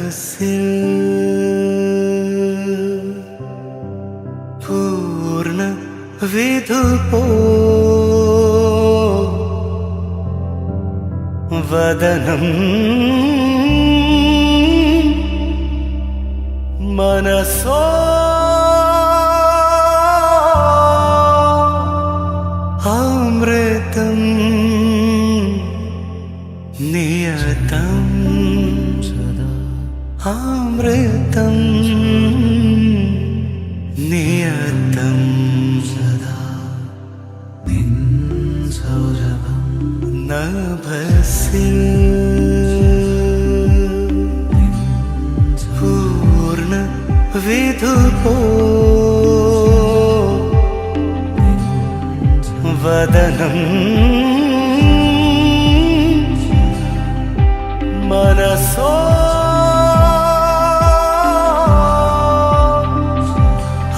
മനസ്സിൽ പൂർണ്ണ വിധുപോ വദനം മനസോ അമൃതം നിയതം സദാ അമൃതം നിയതം സദാ നിൻ സൗരഭം നഭസിൽ പൂർണ്ണ വിധുപോ വദനം മനസോ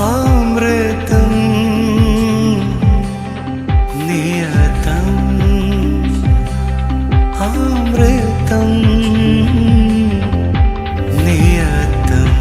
അമൃതം നിയതം അമൃതം നിയതം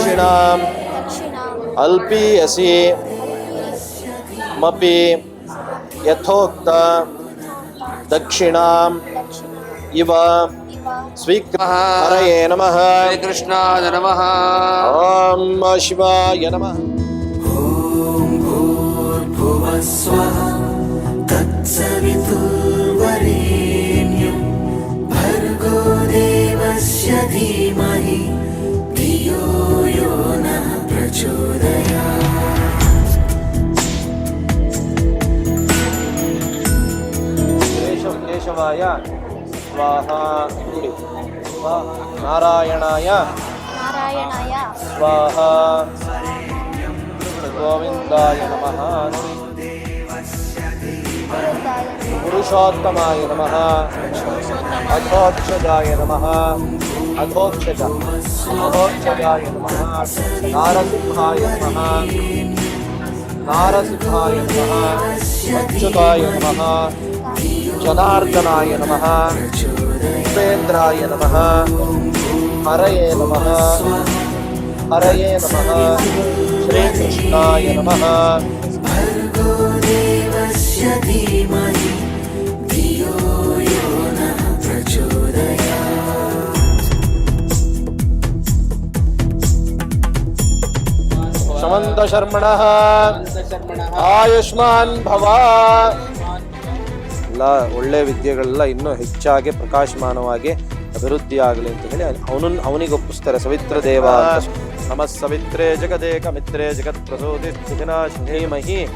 दक्षिणाम् अल्पीयसि मपि यथोक्त दक्षिणाम् इव स्वीकृतये नमः। कृष्णाय नमः। ॐ शिवाय नमः। ॐ भूर्भुवः स्वः तत्सवितुर्वरेण्यं भर्गो देवस्य धीमहि धियो यो नः प्रचोदयात्। केशवाय स्वाहा। नारायणाय स्वाहा। गोविन्दाय नमः। पुरुषोत्तमाय नमः। अधोक्षजाय नमः। अधोक्षजाय नमः। नारसिंहाय नमः। नारसिंहाय नमः। अच्युताय नमः। जनार्दनाय नमः। उपेन्द्राय नमः। हरये नमः। हरये नमः। श्रीकृष्णाय नमः। भर्गो देवस्य धीमहि धियो यो नः प्रचोदयात्। समन्त शर्मणः ಆಯುಷ್ಮಾನ್ ಭವ. ಎಲ್ಲ ಒಳ್ಳೆ ವಿದ್ಯೆಗಳೆಲ್ಲ ಇನ್ನೂ ಹೆಚ್ಚಾಗಿ ಪ್ರಕಾಶಮಾನವಾಗಿ ಅಭಿವೃದ್ಧಿ ಆಗಲಿ ಅಂತ ಹೇಳಿ ಅವನಿಗೆ ಒಪ್ಪಿಸ್ತಾರೆ ಸವಿತ್ರ ದೇವ. ನಮಃ ಸವಿತ್ರೇ ಜಗದೇಕ ಮಿತ್ರೇ ಜಗತ್ ಪ್ರಸೂತಿ ಧೀಮಹಿ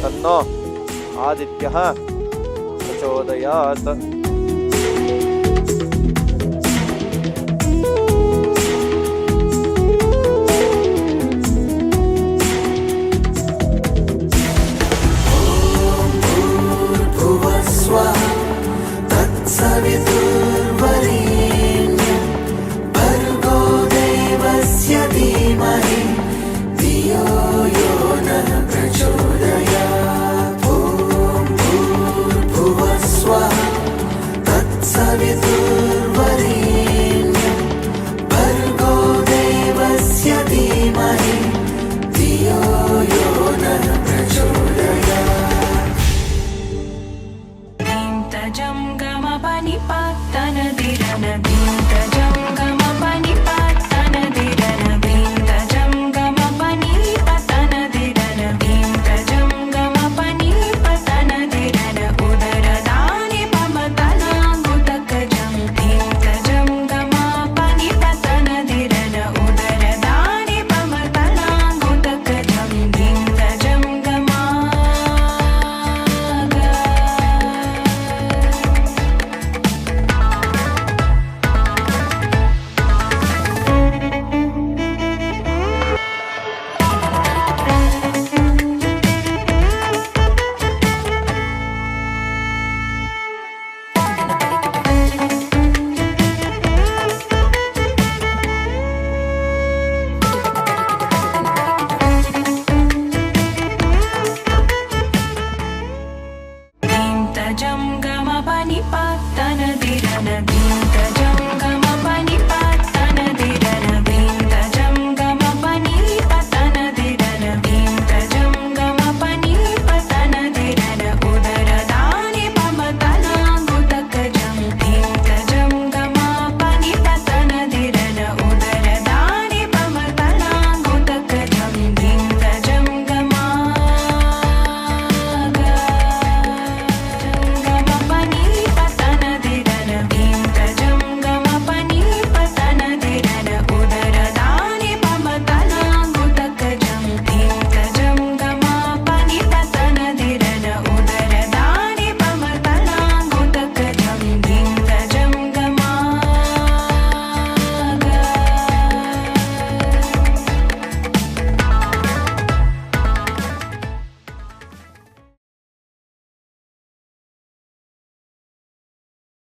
ತನ್ನೋ ಆದಿತ್ಯ ಪ್ರಚೋದಯಾತ್.